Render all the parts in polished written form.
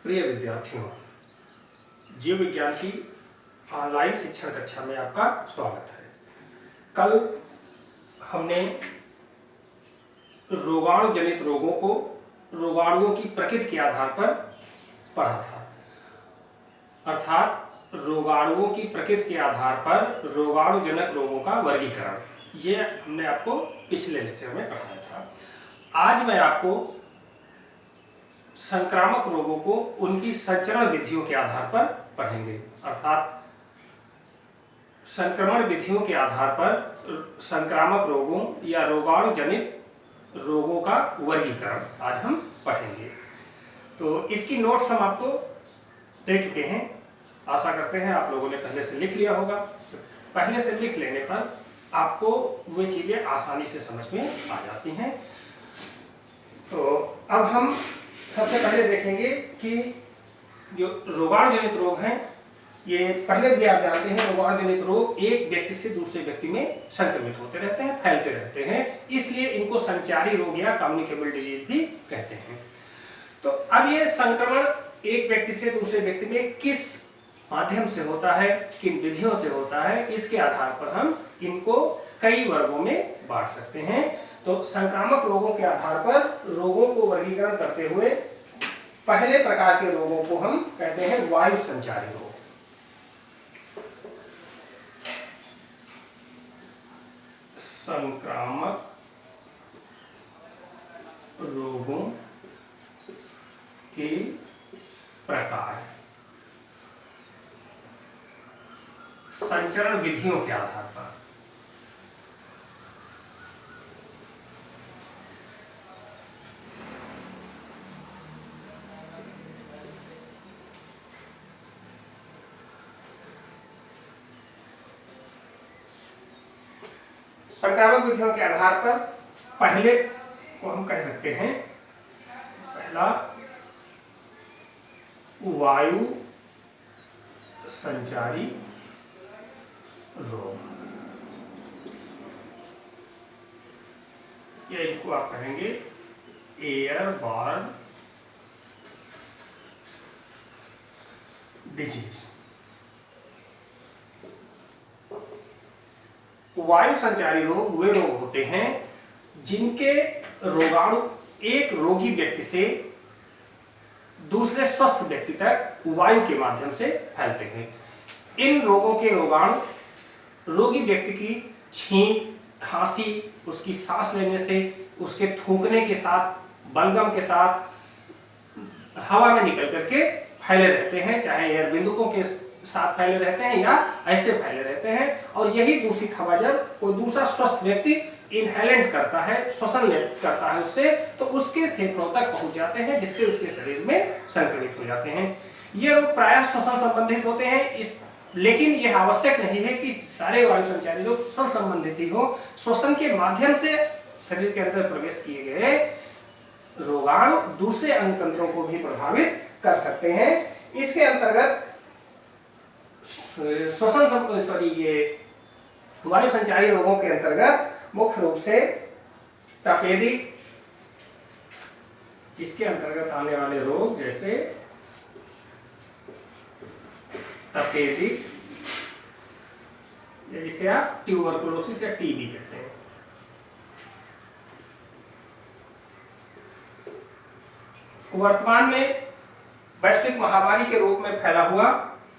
प्रिय विद्यार्थियों, जीव विज्ञान की ऑनलाइन शिक्षण कक्षा में आपका स्वागत है। कल हमने रोगाणु जनित रोगों को रोगाणुओं की प्रकृति के आधार पर पढ़ा था, अर्थात रोगाणुओं की प्रकृति के आधार पर रोगाणु जनक रोगों का वर्गीकरण, ये हमने आपको पिछले लेक्चर में पढ़ाया था। आज मैं आपको संक्रामक रोगों को उनकी संचरण विधियों के आधार पर पढ़ेंगे, अर्थात संक्रमण विधियों के आधार पर संक्रामक रोगों या रोगाणु जनित रोगों का वर्गीकरण आज हम पढ़ेंगे। तो इसकी नोट्स हम आपको दे चुके हैं, आशा करते हैं आप लोगों ने पहले से लिख लिया होगा। पहले से लिख लेने पर आपको वे चीजें आसानी से समझ में आ जाती हैं। तो अब हम सबसे पहले देखेंगे कि जो रोगाणु जनित रोग हैं, ये पहले भी आप जानते हैं, रोगाणु जनित रोग एक व्यक्ति से दूसरे व्यक्ति में संक्रमित होते रहते हैं, फैलते रहते हैं, इसलिए इनको संचारी रोग या कम्युनिकेबल डिजीज भी कहते हैं। तो अब ये संक्रमण एक व्यक्ति से दूसरे व्यक्ति में किस माध्यम से होता है, किन विधियों से होता है, इसके आधार पर हम इनको कई वर्गों में बांट सकते हैं। तो संक्रामक रोगों के आधार पर रोगों को वर्गीकरण करते हुए पहले प्रकार के रोगों को हम कहते हैं वायु संचारी रोग। संक्रामक रोगों के प्रकार संचरण विधियों के आधार पर। संक्रामक विधियों के आधार पर पहले को हम कह सकते हैं, पहला वायु संचारी रोग, या इनको आप कहेंगे एयरबॉर्न डिजीज। वायु संचारी रोग वे रोग होते हैं जिनके रोगाणु एक रोगी व्यक्ति से दूसरे स्वस्थ व्यक्ति तक वायु के माध्यम से फैलते हैं। इन रोगों के रोगाणु रोगी व्यक्ति की छींक, खांसी, उसकी सांस लेने से, उसके थूकने के साथ, बलगम के साथ हवा में निकल करके फैले रहते हैं, चाहे एयर बिंदुकों के साथ फैले रहते हैं या ऐसे फैले रहते हैं। और यही दूषित हवा जब कोई दूसरा स्वस्थ व्यक्ति इनहेलेंट करता है, श्वसन करता है उससे, तो उसके फेफड़ों तक पहुंच जाते हैं, जिससे उसके शरीर में संक्रमित हो जाते हैं। ये रोग प्रायः श्वसन संबंधित होते हैं, लेकिन यह आवश्यक नहीं है कि सारे वायु संचारी रोग श्वसन संबंधित ही हो। श्वसन के माध्यम से शरीर के अंदर प्रवेश किए गए रोगाणु दूसरे अंग तंत्रों को भी प्रभावित कर सकते हैं। इसके अंतर्गत ये वायु संचारी रोगों के अंतर्गत मुख्य रूप से तपेदिक, इसके अंतर्गत आने वाले रोग जैसे तपेदिक, जिसे आप ट्यूबरकुलोसिस या टीबी कहते हैं। वर्तमान में वैश्विक महामारी के रूप में फैला हुआ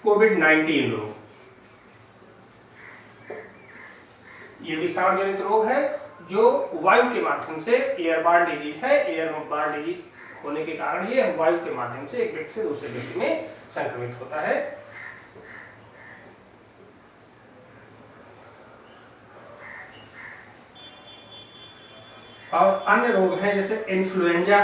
कोविड-19 रोग, ये विषाणु जनित रोग है जो वायु के माध्यम से एयरबॉर्न डिजीज है। एयरबॉर्न डिजीज होने के कारण ये वायु के माध्यम से एक व्यक्ति से दूसरे व्यक्ति में संक्रमित होता है। और अन्य रोग हैं जैसे influenza,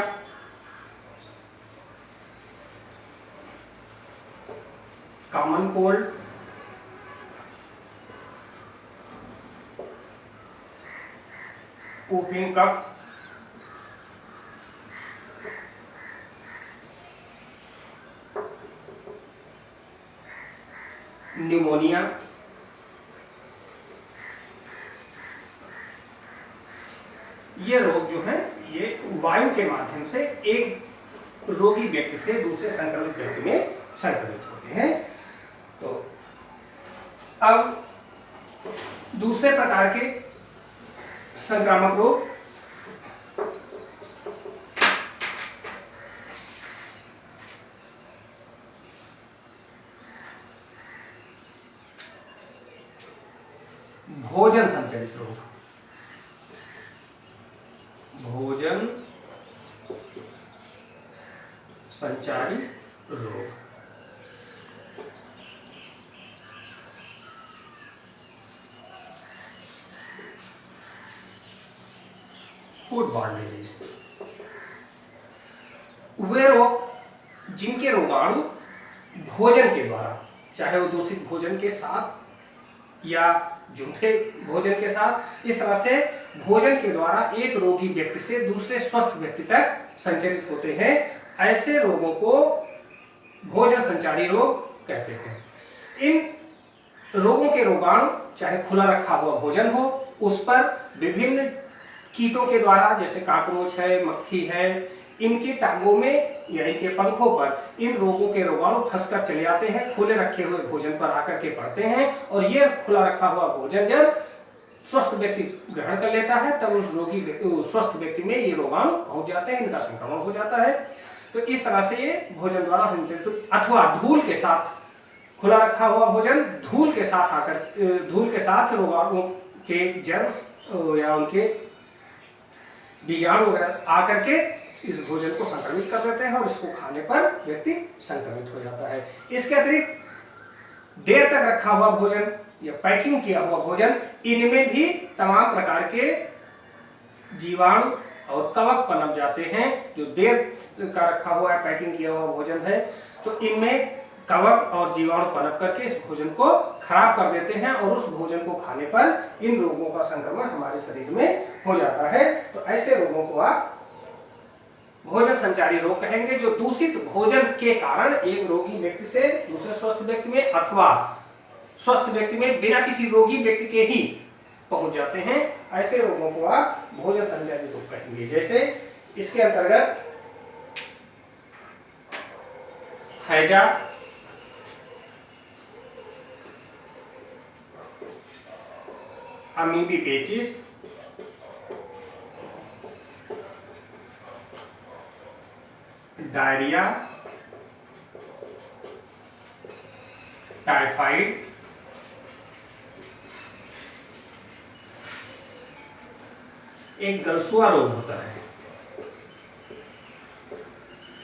common cold, whooping cough, pneumonia, ये रोग जो है ये वायु के माध्यम से एक रोगी व्यक्ति से दूसरे संक्रमित व्यक्ति में संक्रमित होते हैं। तो अब दूसरे प्रकार के संक्रामक रोग भोजन संचालित रोग, भोजन संचारी रोग। फूडबॉर्न डिजीज, वे रोग जिनके रोगाणु भोजन के द्वारा, चाहे वो दूषित भोजन के साथ या झूठे भोजन के साथ, इस तरह से भोजन के द्वारा एक रोगी व्यक्ति से दूसरे स्वस्थ व्यक्ति तक संचरित होते हैं, ऐसे रोगों को भोजन संचारी रोग कहते हैं। इन रोगों के रोगाणु चाहे खुला रखा हुआ भोजन हो, उस पर विभिन्न कीटों के द्वारा, जैसे काकरोच है, मक्खी है, इनके टांगों में या इनके पंखों पर इन रोगों के रोगाणु फंसकर चले आते हैं, खुले रखे हुए भोजन पर आकर के पड़ते हैं, और ये खुला रखा हुआ भोजन जब स्वस्थ व्यक्ति ग्रहण कर लेता है तब उस रोगी स्वस्थ व्यक्ति में ये रोगाणु पहुंच जाते हैं, इनका संक्रमण हो जाता है। तो इस तरह से ये भोजन द्वारा संचरित, अथवा धूल के साथ खुला रखा हुआ भोजन धूल के साथ रोगाणुओं के जर्म या उनके बीजाणु आकर के इस भोजन को संक्रमित कर देते हैं और इसको खाने पर व्यक्ति संक्रमित हो जाता है। इसके अतिरिक्त देर तक रखा हुआ भोजन या पैकिंग किया हुआ भोजन, इनमें भी तमाम प्रकार के जीवाणु और कवक पनप जाते हैं। जो देर का रखा हुआ है, पैकिंग किया हुआ भोजन है, तो इनमें कवक और जीवाणु पनप करके इस भोजन को खराब कर देते हैं और उस भोजन को खाने पर इन रोगों का संक्रमण हमारे शरीर में हो जाता है। तो ऐसे रोगों को आप भोजन संचारी रोग कहेंगे, जो दूषित भोजन के कारण एक रोगी व्यक्ति से दूसरे स्वस्थ व्यक्ति में अथवा स्वस्थ व्यक्ति में बिना किसी रोगी व्यक्ति के ही पहुंच जाते हैं। ऐसे रोगों को आप भोजन संचारी रोग कहेंगे। जैसे इसके अंतर्गत हैजा, अमीबीपेचिस, डायरिया, टाइफाइड, एक गलसुआ रोग होता है।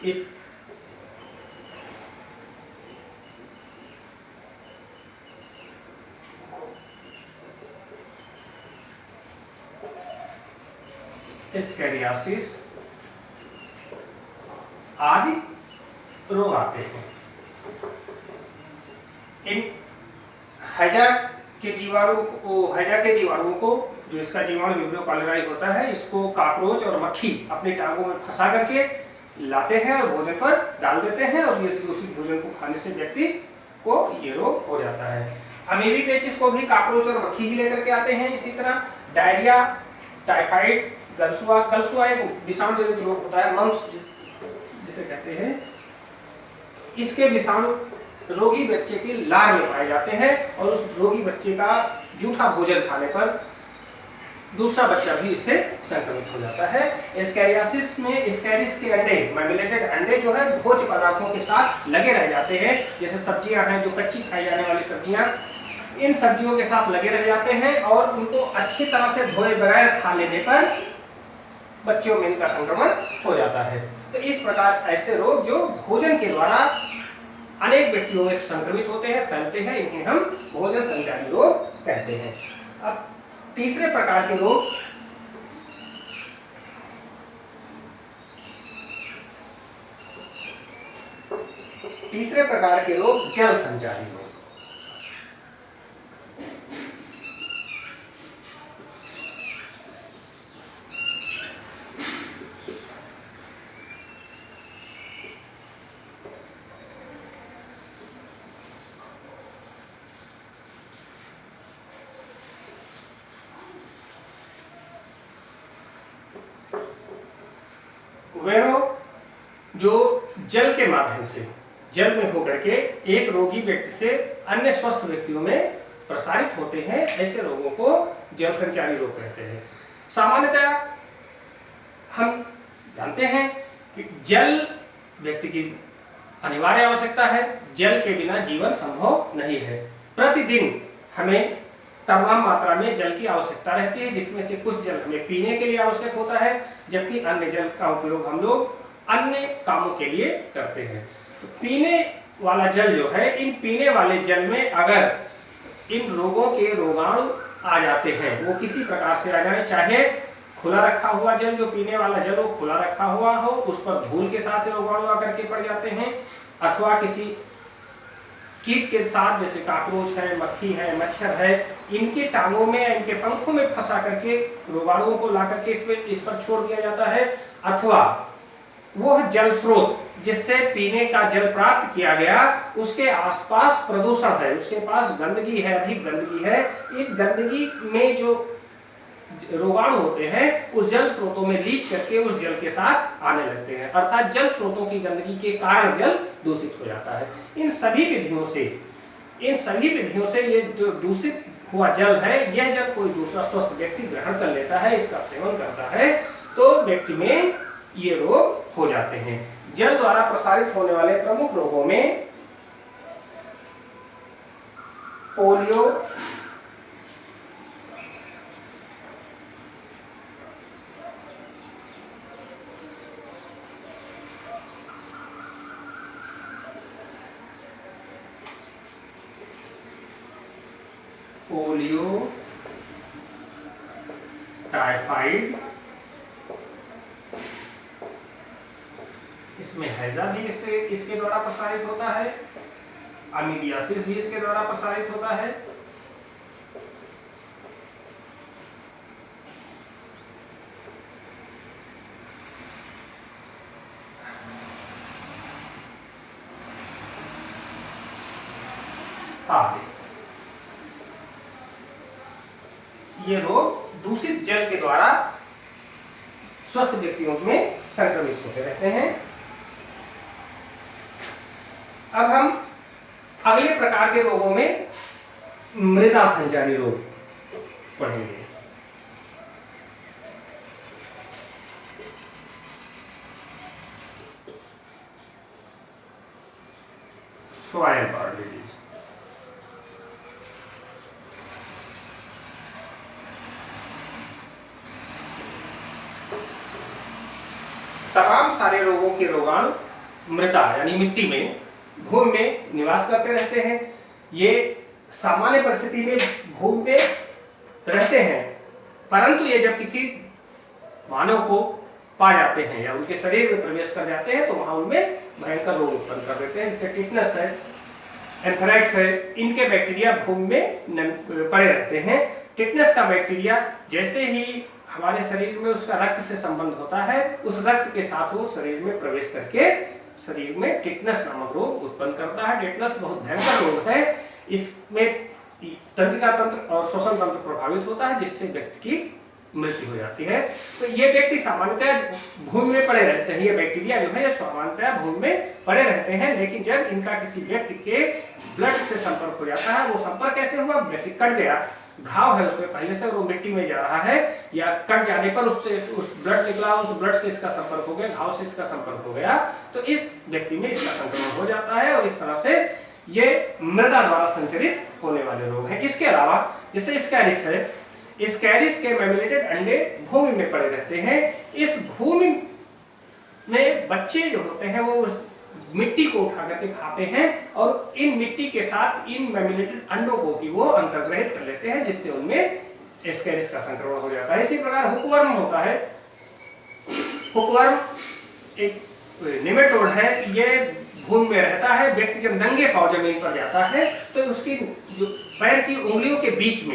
इस स्कैरियासिस आदि रोग आते हैं। इन हैजा के जीवाणुओं को, जो इसका जीवाणु विब्रियो कॉलेराई होता है, इसको काकरोच और मक्खी अपनी टांगों में फंसा करके लाते हैं और भोजन पर डाल देते हैं, और ये उसी भोजन को खाने से व्यक्ति को ये रोग हो जाता है। अमीबीपेचिस को भी काकरोच और मक्खी ही लेकर के आते हैं। इसी तरह डायरिया, टाइफाइड, गलसुआ एक विषाणु जनित रोग होता है, मम्स जिसे कहते हैं। इसके विषाणु रोगी बच्चे के लार में पाए जाते हैं और उस रोगी बच्चे का जूठा भोजन खाने पर दूसरा बच्चा भी इससे संक्रमित हो जाता है। स्कैरियासिस में स्कैरिस के अंडे, मैमिलेटेड अंडे जो है भोज्य पदार्थों के साथ लगे रह जाते हैं। जैसे सब्जियां हैं, जो कच्ची खाई जाने वाली सब्जियां, इन सब्जियों के साथ लगे रह जाते हैं और उनको अच्छी तरह से धोए बगैर खा लेने पर बच्चों में इनका संक्रमण हो जाता है। तो इस प्रकार ऐसे रोग जो भोजन के द्वारा अनेक व्यक्तियों में संक्रमित होते हैं, फैलते हैं, इन्हें हम भोजन संचारी रोग कहते हैं। अब तीसरे प्रकार के रोग जल संचारी रोग। वे रोग जो जल के माध्यम से, जल में होकर के एक रोगी व्यक्ति से अन्य स्वस्थ व्यक्तियों में प्रसारित होते हैं, ऐसे रोगों को जल संचारी रोग कहते हैं। सामान्यतः हम जानते हैं कि जल व्यक्ति की अनिवार्य आवश्यकता है, जल के बिना जीवन संभव नहीं है। प्रतिदिन हमें तमाम मात्रा में जल की आवश्यकता रहती है, जिसमें से कुछ जल हमें पीने के लिए आवश्यक होता है, जबकि अन्य जल का उपयोग हम लोग अन्य कामों के लिए करते हैं। तो पीने वाला जल जो है, इन पीने वाले जल में अगर इन रोगों के रोगाणु आ जाते हैं, वो किसी प्रकार से आ जाए, चाहे खुला रखा हुआ जल, जो पीने वाला जल हो खुला रखा हुआ हो, उस पर धूल के साथ रोगाणु आकर के पड़ जाते हैं, अथवा किसी कीट के साथ, जैसे काकरोच है, मक्खी है, मच्छर है, इनके टांगों में, इनके पंखों में फंसा करके रोगाणुओं को ला करके इस पर छोड़ दिया जाता है, अथवा वह जल स्रोत जिससे पीने का जल प्राप्त किया गया, उसके आसपास प्रदूषण है, उसके पास गंदगी है, अधिक गंदगी है, इन गंदगी में जो रोगाणु होते हैं उस जल स्रोतों में लीच करके उस जल के साथ आने लगते हैं, अर्थात जल स्रोतों की गंदगी के कारण जल दूषित हो जाता है। इन सभी विधियों से ये जो दूषित हुआ जल है, यह जब कोई दूसरा स्वस्थ व्यक्ति ग्रहण कर लेता है, इसका सेवन करता है, तो व्यक्ति में ये रोग हो जाते हैं। जल द्वारा प्रसारित होने वाले प्रमुख रोगों में पोलियो, टाइफाइड, इसमें हैजा भी इसके द्वारा प्रसारित होता है, अमीबियासिस भी इसके द्वारा प्रसारित होता है, ये रोग दूषित जल के द्वारा स्वस्थ व्यक्तियों में संक्रमित होते रहते हैं। अब हम अगले प्रकार के रोगों में मृदा संचारी रोग पढ़ेंगे। Soil borne disease. तमाम सारे रोगों के रोगाणु मृदा यानी मिट्टी में, भूमि में निवास करते रहते हैं। ये सामान्य परिस्थिति में भूमि में रहते हैं, परंतु ये जब किसी मानव को पा जाते हैं या उनके शरीर में प्रवेश कर जाते हैं, तो वहां उनमें भयंकर रोग उत्पन्न कर देते हैं। जैसे टिटनस है, एंथ्रैक्स है, इनके बैक्टीरिया भूमि में पड़े रहते हैं। टिटनस का बैक्टीरिया जैसे ही हमारे शरीर में उसका रक्त से संबंध होता है, उस रक्त के साथ वो शरीर में प्रवेश करके शरीर में टिटनस नामक रोग उत्पन्न करता है। टिटनस बहुत भयंकर रोग है। इसमें तंत्रिका तंत्र और श्वसन तंत्र प्रभावित होता है, जिससे व्यक्ति की मृत्यु हो जाती है। तो ये व्यक्ति सामान्यतः भूमि में पड़े रहते हैं। ये बैक्टीरिया जो है ये सामान्यतः भूमि में पड़े रहते हैं, लेकिन जब इनका किसी व्यक्ति के ब्लड से संपर्क हो जाता है, वो संपर्क कैसे हुआ, व्यक्ति कट गया, घाव है उसमें पहले से, वो मिट्टी में जा रहा है, या कट जाने पर उससे उस ब्लड निकला, उस ब्लड से इसका संपर्क हो गया, घाव से इसका संपर्क हो गया, तो इस व्यक्ति में इसका संक्रमण हो जाता है। और इस तरह से ये मृदा द्वारा संचरित होने वाले रोग हैं। इसके अलावा जैसे स्कैरिस है, स्कैरिस के मैमुलेटेड अंडे भूमि में पड़े रहते हैं। इस भूमि में बच्चे जो होते हैं वो मिट्टी को उठा करके खाते हैं, और इन मिट्टी के साथ इन मैमुलेटेड अंडों को भी वो अंतर्ग्रहित कर लेते हैं, जिससे उनमें स्कैरिस का संक्रमण हो जाता है। इसी प्रकार हुकवर्म होता है। हुकवर्म एक निमेटोड है, ये भूमि में रहता है। व्यक्ति जब नंगे पांव जमीन पर जाता है, तो उसकी जो पैर की उंगलियों के बीच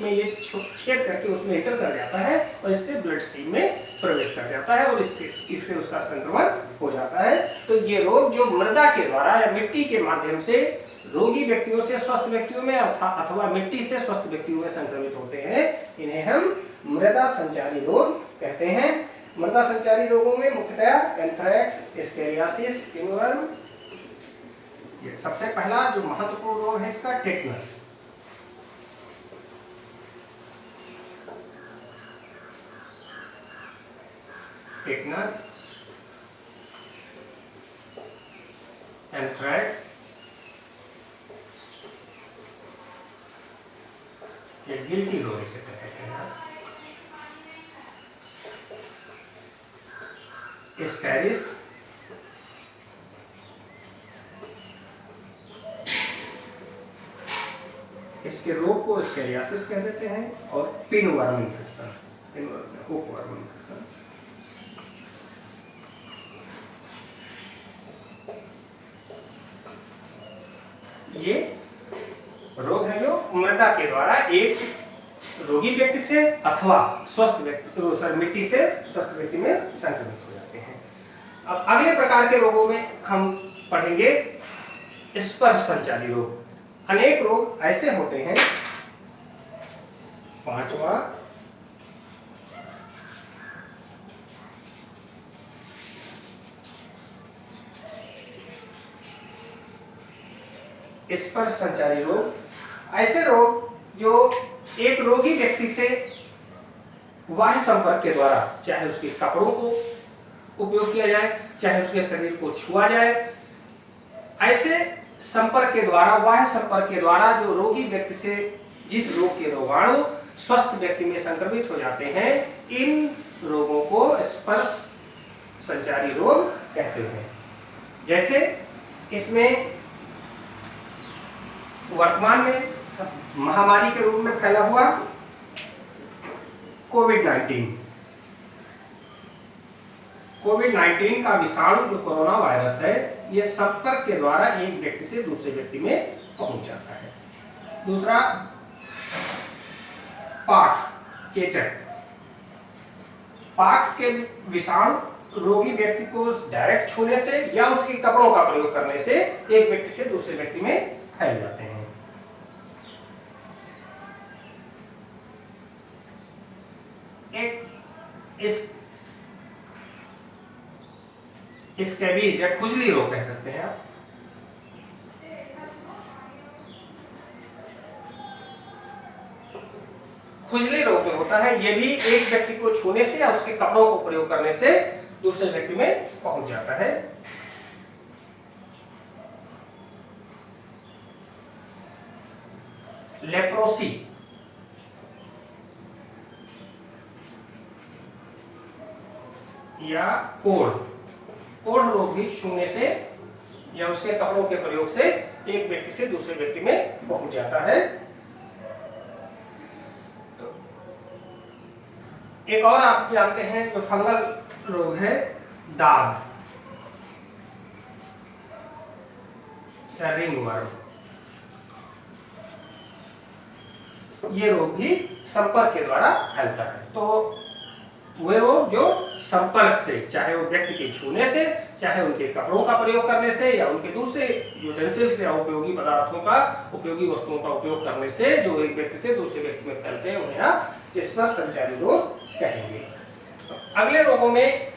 में, ये छेद करके उसमें एंटर कर जाता है, और इससे ब्लड स्ट्रीम में प्रवेश कर जाता है, और इससे उसका संक्रमण हो जाता है। तो ये रोग जो मृदा के द्वारा या मिट्टी के माध्यम से रोगी व्यक्तियों से स्वस्थ व्यक्तियों में अथवा मिट्टी से स्वस्थ व्यक्तियों में संक्रमित होते हैं, इन्हें हम मृदा संचारी रोग कहते हैं। मृदा संचारी रोगों में मुख्यतया एंथ्रेक्स, एस्केरियासिस, पिनवर्म, ये सबसे पहला जो महत्वपूर्ण रोग है इसका टेटनस। टेटनस, एंथ्रेक्स, ये गिल्टी रोग इसे कहते हैं। एस्केरिस, इसके रोग को एस्केरियासिस कह देते हैं। और पिनवर्म इन्फेक्शन, हुकवर्म इन्फेक्शन, ये रोग है जो मृदा के द्वारा एक रोगी व्यक्ति से अथवा स्वस्थ व्यक्ति मिट्टी से स्वस्थ व्यक्ति में संक्रमित हो जाते हैं। अब अगले प्रकार के रोगों में हम पढ़ेंगे स्पर्श संचारी रोग। अनेक रोग ऐसे होते हैं। पांचवा स्पर्श संचारी रोग, ऐसे रोग जो एक रोगी व्यक्ति से बाह्य संपर्क के द्वारा, चाहे उसके कपड़ों को उपयोग किया जाए, चाहे उसके शरीर को छुआ जाए, ऐसे संपर्क के द्वारा, बाह्य संपर्क के द्वारा जो रोगी व्यक्ति से जिस रोग के रोगाणु स्वस्थ व्यक्ति में संक्रमित हो जाते हैं, इन रोगों को स्पर्श संचारी रोग कहते हैं। जैसे इसमें वर्तमान में महामारी के रूप में फैला हुआ कोविड-19 का विषाणु जो कोरोना वायरस है, यह संपर्क के द्वारा एक व्यक्ति से दूसरे व्यक्ति में पहुंच जाता है। दूसरा पॉक्स, चेचक। पॉक्स के विषाणु रोगी व्यक्ति को डायरेक्ट छूने से या उसके कपड़ों का प्रयोग करने से एक व्यक्ति से दूसरे व्यक्ति में फैल जाते हैं। स्कैबीज या खुजली रोग कह सकते हैं आप। खुजली रोग जो होता है, यह भी एक व्यक्ति को छूने से या उसके कपड़ों को प्रयोग करने से दूसरे व्यक्ति में पहुंच जाता है। लेप्रोसी, या कोढ़ रोग भी छूने से या उसके कपड़ों के प्रयोग से एक व्यक्ति से दूसरे व्यक्ति में पहुंच जाता है। तो एक और आप जानते हैं जो फंगल रोग है, दाग या रिंगवर्म, ये रोग भी संपर्क के द्वारा फैलता है। तो वे रोग जो संपर्क से, चाहे वो व्यक्ति के छूने से, चाहे उनके कपड़ों का प्रयोग करने से या उनके दूसरे यूटेंसिल्स या उपयोगी पदार्थों का, उपयोगी वस्तुओं का उपयोग करने से जो एक व्यक्ति से दूसरे व्यक्ति में फैलते हैं, उन्हें आप स्पर्श संचारी रोग कहेंगे। अगले रोगों में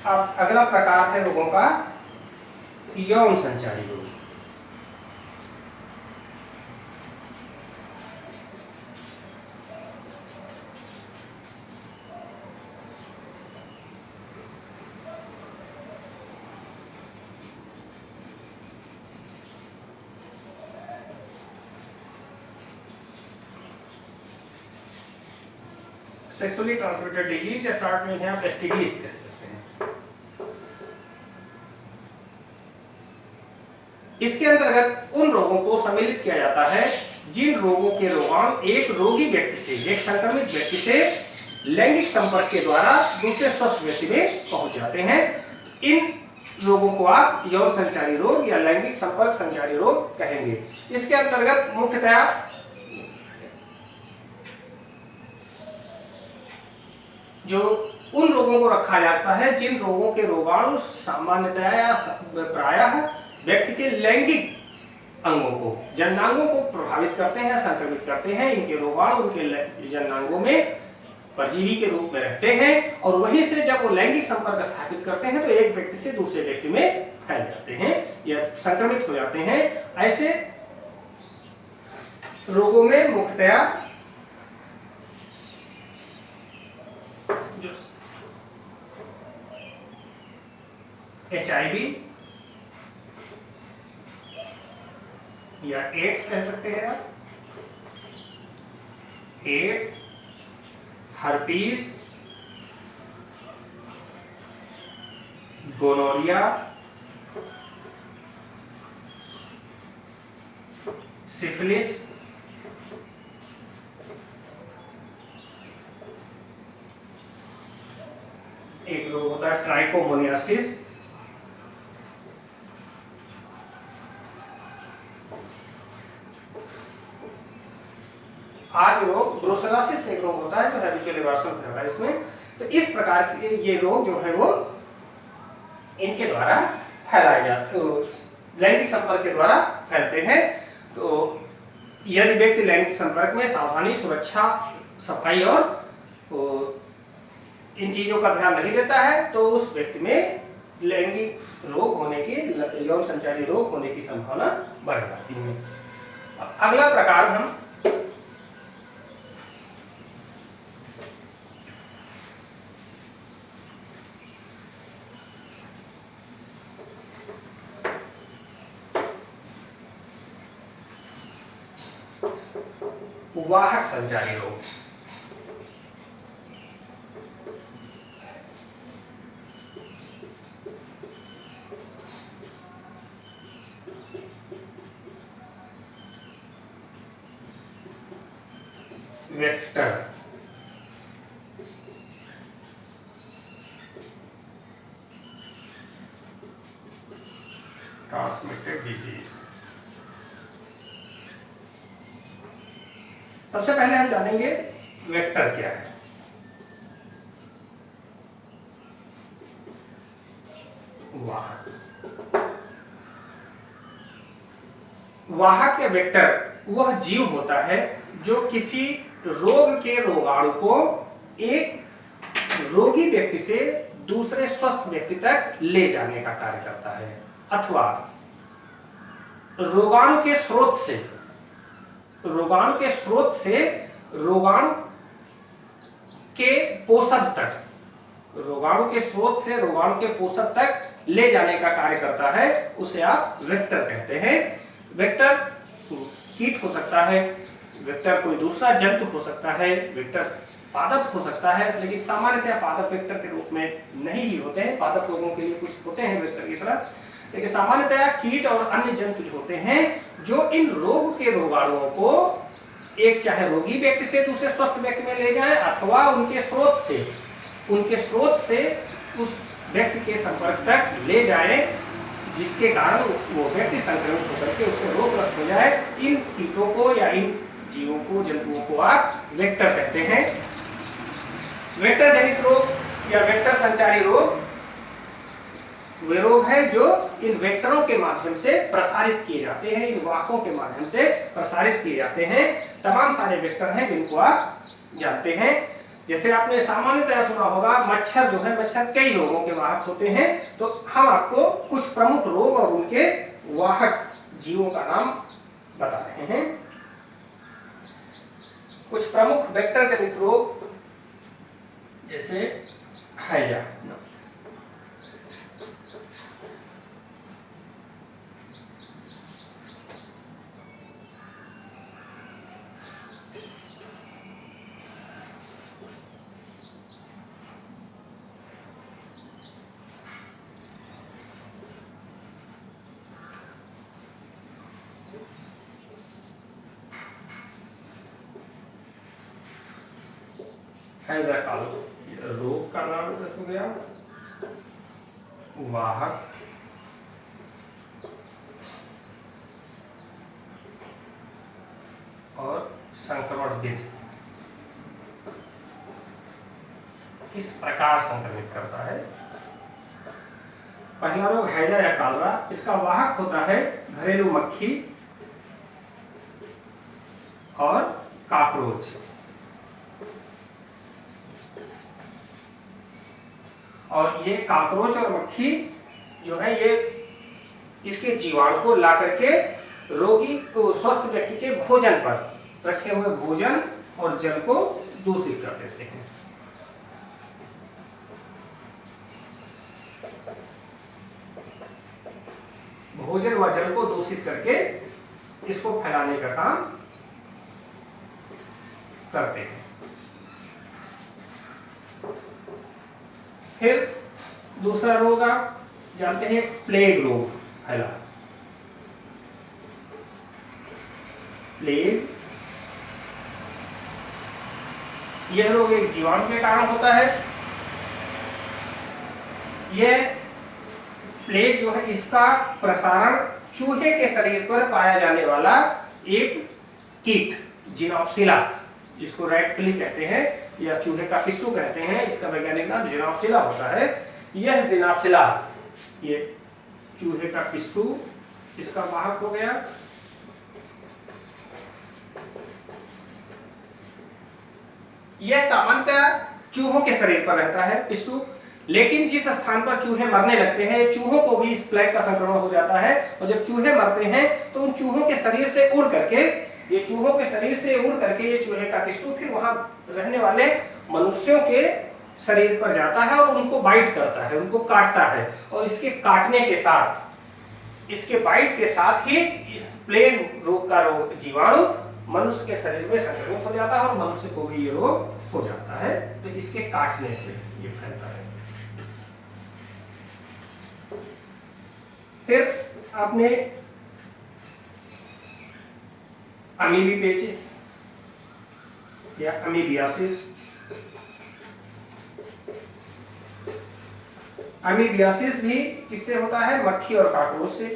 अब अगला प्रकार है रोगों का यौन संचारी रोग। सेक्सुअली ट्रांसमिटेड डिजीज या शॉर्ट में आप एसटीडीज कह सकते हैं। इसके अंतर्गत उन रोगों को सम्मिलित किया जाता है जिन रोगों के रोगाणु एक रोगी व्यक्ति से, एक संक्रमित व्यक्ति से लैंगिक संपर्क के द्वारा दूसरे स्वस्थ व्यक्ति में पहुंच जाते हैं। इन रोगों को आप यौन संचारी रोग या लैंगिक संपर्क संचारी रोग कहेंगे। इसके अंतर्गत मुख्यतया जो उन रोगों को रखा जाता है जिन रोगों के रोगाणु सामान्यतया या प्रायः व्यक्ति के लैंगिक अंगों को, जननांगों को प्रभावित करते हैं, संक्रमित करते हैं। इनके रोगाणु उनके जननांगों में परजीवी के रूप में रहते हैं और वहीं से जब वो लैंगिक संपर्क स्थापित करते हैं तो एक व्यक्ति से दूसरे व्यक्ति में फैल जाते हैं या संक्रमित हो जाते हैं। ऐसे रोगों में मुख्यतया जो HIV या एड्स कह सकते हैं आप, एड्स, हर्पीज, गोनोरिया, सिफिलिस, एक रोग होता है ट्राइकोमोनियासिस, आदि रोग, ब्रुसेलोसिस एक रोग होता है जो हैबिचुअल एबॉर्शन होता है इसमें। तो इस प्रकार के ये रोग जो है वो इनके द्वारा फैलाए जाते, लैंगिक संपर्क के द्वारा फैलते हैं। तो यदि व्यक्ति लैंगिक संपर्क में सावधानी, सुरक्षा, सफाई और इन चीजों का ध्यान नहीं देता है तो उस व्यक्ति में लैंगिक रोग होने की, यौन संचारी रोग होने की संभावना बढ़ जाती है। अगला प्रकार हम वाहक संचारी रोग। Vector, transmitted disease. सबसे पहले हम जानेंगे वेक्टर क्या है। वाहक या वेक्टर वह जीव होता है जो किसी रोग के रोगाणु को एक रोगी व्यक्ति से दूसरे स्वस्थ व्यक्ति तक ले जाने का कार्य करता है, अथवा रोगाणु के स्रोत से रोगाणु के पोषक तक, रोगाणु के स्रोत से रोगाणु के पोषक तक ले जाने का कार्य करता है, उसे आप वेक्टर कहते हैं। वेक्टर कीट हो सकता है, वेक्टर कोई दूसरा जंतु हो सकता है, वेक्टर पादप हो सकता है, लेकिन सामान्यतः पादप वेक्टर के रूप में नहीं ही होते हैं। पादप रोगों के लिए कुछ होते हैं वेक्टर की तरह, लेकिन सामान्यतया कीट और अन्य जंतु होते हैं जो इन रोग के रोगाणुओं को एक चाहे रोगी व्यक्ति से दूसरे स्वस्थ व्यक्ति में ले जाएं अथवा उनके स्रोत से उस व्यक्ति के संपर्क तक ले जाएं, जिसके कारण वो व्यक्ति संक्रमित होकर के उससे रोगग्रस्त हो जाए। इन कीटों को या इन जीवों को, जंतुओं को आप वेक्टर कहते हैं। वेक्टर जनित रोग या वेक्टर संचारी रोग वे रोग है जो इन वेक्टरों के माध्यम से प्रसारित किए जाते हैं, इन वाहकों के माध्यम से प्रसारित किए जाते हैं। तमाम सारे वेक्टर हैं जिनको आप जानते हैं। जैसे आपने सामान्यतः सुना होगा मच्छर जो है, मच्छर कई रोगों के वाहक होते हैं। तो हम आपको कुछ प्रमुख रोग और उनके वाहक जीवों का नाम बता रहे हैं। कुछ प्रमुख वेक्टर जनित रोग जैसे हैजा, हैजा का रोग का नाम हो गया, वाहक और संक्रमण विधि किस प्रकार संक्रमित करता है। पहला रोग हैजा या कालरा, इसका वाहक होता है घरेलू मक्खी और काकरोच। और ये काकरोच और मक्खी जो है ये इसके जीवाणु को ला करके रोगी को स्वस्थ व्यक्ति के भोजन पर रखे हुए भोजन और जल को दूषित कर देते हैं। भोजन व जल को दूषित करके इसको फैलाने का काम करते हैं। फिर दूसरा रोग आप जानते हैं, प्लेग रोग फैला। प्लेग, यह रोग एक जीवाणु के कारण होता है। यह प्लेग जो है इसका प्रसारण चूहे के शरीर पर पाया जाने वाला एक कीट जिनोप्सिला, जिसको रैट फ्ली कहते हैं या चूहे का पिस्सू कहते हैं, इसका वैज्ञानिक नाम जिनोप्सिला होता है। यह जिनोप्सिला, ये चूहे का पिस्सू इसका वाहक हो गया। यह सामान्यतः चूहों के शरीर पर रहता है पिस्सू, लेकिन जिस स्थान पर चूहे मरने लगते हैं चूहों को भी इस प्लेग का संक्रमण हो जाता है। और जब चूहे मरते हैं तो उन चूहों के शरीर से उड़ करके ये चूहे का पिस्सू फिर वहां रहने वाले मनुष्यों के शरीर पर जाता है और उनको बाइट करता है, उनको काटता है। और इसके काटने के साथ, इसके बाइट के साथ ही इस प्लेग रोग का जीवाणु मनुष्य के शरीर में संक्रमित हो जाता है और मनुष्य को भी ये रोग हो जाता है। तो इसके काटने से ये फैलता है। फिर आपने अमीबीपेचिस या अमीबियासिस, अमीबियासिस भी किससे होता है? मक्खी और काकरोच से।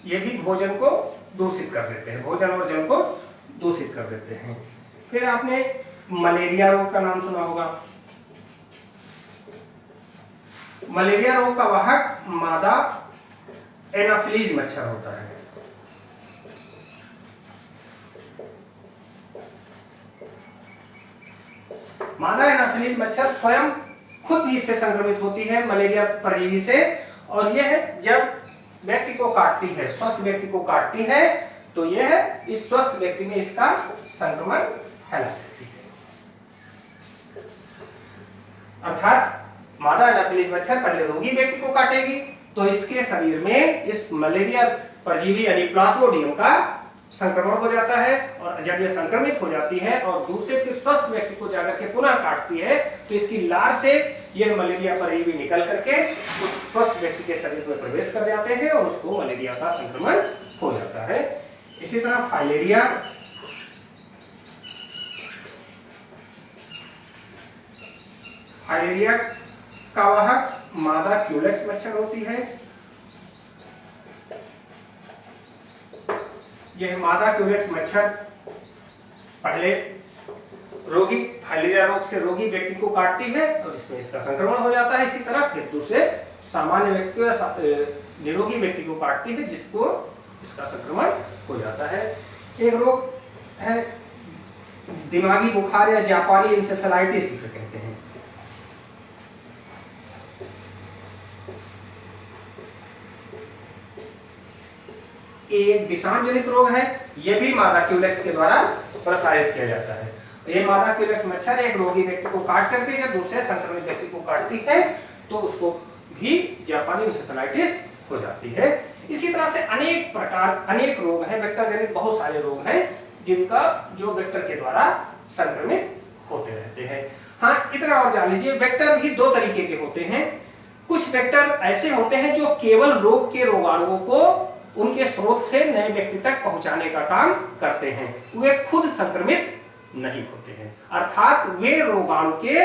ये भी भोजन को दूषित कर देते हैं, भोजन और जल को दूषित कर देते हैं। फिर आपने मलेरिया रोग का नाम सुना होगा। मलेरिया रोग का वाहक मादा एनाफिलीज मच्छर होता है। मादा एनाफिलीज मच्छर स्वयं खुद ही इससे संक्रमित होती है मलेरिया परजीवी से, और यह जब व्यक्ति को काटती है, स्वस्थ व्यक्ति को काटती है, तो यह इस स्वस्थ व्यक्ति में इसका संक्रमण फैला देती है। अर्थात मादा एनाफिलीज मच्छर पहले रोगी व्यक्ति को काटेगी तो इसके शरीर में इस मलेरिया परजीवी यानी प्लाज्मोडियम का संक्रमण हो जाता है, और जब यह संक्रमित हो जाती है और दूसरे फिर स्वस्थ व्यक्ति को जाकर के पुनः काटती है तो इसकी लार से यह मलेरिया परजीवी निकल करके उस स्वस्थ व्यक्ति के शरीर में प्रवेश कर जाते हैं और उसको मलेरिया का संक्रमण हो जाता है। इसी तरह फाइलेरिया, फाइलेरिया का वाहक मादा क्यूलेक्स मच्छर होती है। यह मादा क्यूलेक्स मच्छर पहले रोगी फाइलेरिया रोग से रोगी व्यक्ति को काटती है और इसमें इसका संक्रमण हो जाता है। इसी तरह फिर दूसरे सामान्य व्यक्ति या निरोगी व्यक्ति को काटती है जिसको इसका संक्रमण हो जाता है। एक रोग है दिमागी बुखार या जापानी इंसेफेलाइटिस जिसे कहते हैं। एक विषाणु जनित रोग है, यह भी मादा क्यूलेक्स के द्वारा प्रसारित किया जाता है। यह मादा क्यूलेक्स मच्छर एक रोगी व्यक्ति को काट करके या दूसरे संक्रमित व्यक्ति को काटती है तो उसको भी जापानी इंसेफेलाइटिस हो जाती है। इसी तरह से अनेक रोग हैं, वेक्टर जनित बहुत सारे रोग हैं जिनका जो वेक्टर के द्वारा संक्रमित होते रहते हैं। हाँ, इतना और जान लीजिए, वेक्टर भी दो तरीके के होते हैं। कुछ वेक्टर ऐसे होते हैं जो केवल रोग के रोगाणुओं को उनके स्रोत से नए व्यक्ति तक पहुंचाने का काम करते हैं, वे खुद संक्रमित नहीं होते हैं। अर्थात वे रोगाणु के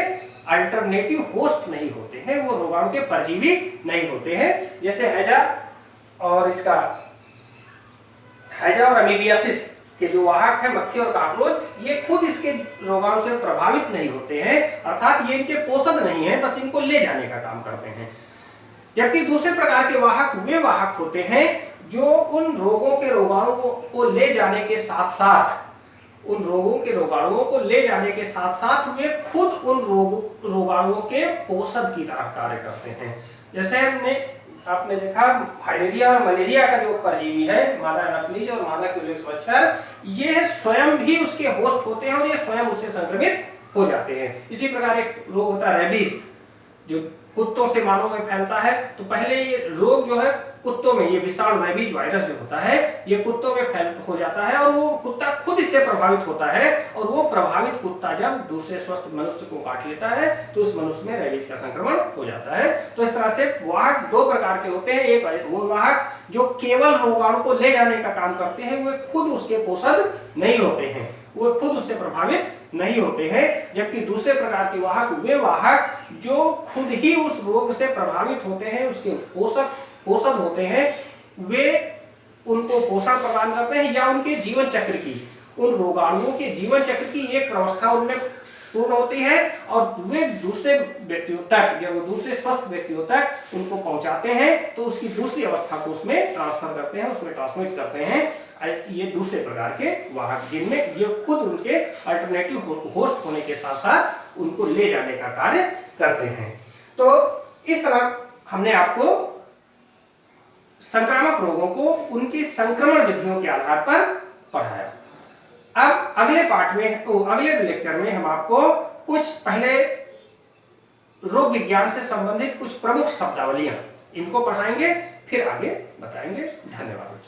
अल्टरनेटिव होस्ट नहीं होते हैं, वो रोगाणु के परजीवी नहीं होते हैं। जैसे हैजा और अमीबियासिस के जो वाहक है मक्खी और काकरोच, ये खुद इसके रोगाणु से प्रभावित नहीं होते हैं, अर्थात ये इनके पोषक नहीं है, बस इनको ले जाने का काम करते हैं। जबकि दूसरे प्रकार के वाहक वे वाहक होते हैं जो उन रोगों के रोगाणु को ले जाने के साथ साथ उन रोगों के रोगाणुओं को ले जाने के साथ साथ वे खुद उन रोगाणुओं के पोषक की तरह कार्य करते हैं। जैसे आपने देखा फाइलेरिया और मलेरिया का जो परजीवी है, मादा एनाफिलीज और मादा क्यूलेक्स मच्छर, ये स्वयं भी उसके होस्ट होते हैं और ये स्वयं उससे संक्रमित हो जाते हैं। इसी प्रकार एक रोग होता है रेबीज, जो कुत्तों से मानव में फैलता है। तो पहले ये रोग जो है कुत्तों में, ये विषाणु रेबीज वायरस जो होता है ये कुत्तों में फैल हो जाता है और वो कुत्ता खुद इससे प्रभावित होता है, और वो प्रभावित कुत्ता जब दूसरे स्वस्थ मनुष्य को काट लेता है तो उस मनुष्य में रेबीज का संक्रमण हो जाता है। तो इस तरह से वाहक दो प्रकार के होते हैं। एक वो वाहक जो केवल रोगाणु को ले जाने का काम करते हैं, वे खुद उसके पोषक नहीं होते हैं, वो खुद उससे प्रभावित नहीं होते हैं। जबकि दूसरे प्रकार के वाहक वे वाहक जो खुद ही उस रोग से प्रभावित होते हैं, उसके पोषक होते हैं, वे उनको पोषण प्रदान करते हैं या उनके जीवन चक्र की, उन रोगाणुओं के जीवन चक्र की एक अवस्था उनमें पूर्ण होती है और वे दूसरे व्यक्तियों तक, जब वो दूसरे स्वस्थ व्यक्तियों तक उनको पहुंचाते हैं तो उसकी दूसरी अवस्था को उसमें ट्रांसफर करते हैं, उसमें ट्रांसमिट करते हैं। ये दूसरे प्रकार के वाहक, जिनमें जो खुद उनके अल्टरनेटिव होस्ट होने के साथ साथ उनको ले जाने का कार्य करते हैं। तो इस तरह हमने आपको संक्रामक रोगों को उनकी संक्रमण विधियों के आधार पर पढ़ाया। अब अगले लेक्चर में हम आपको कुछ पहले रोग विज्ञान से संबंधित कुछ प्रमुख शब्दावलियां इनको पढ़ाएंगे, फिर आगे बताएंगे। धन्यवाद।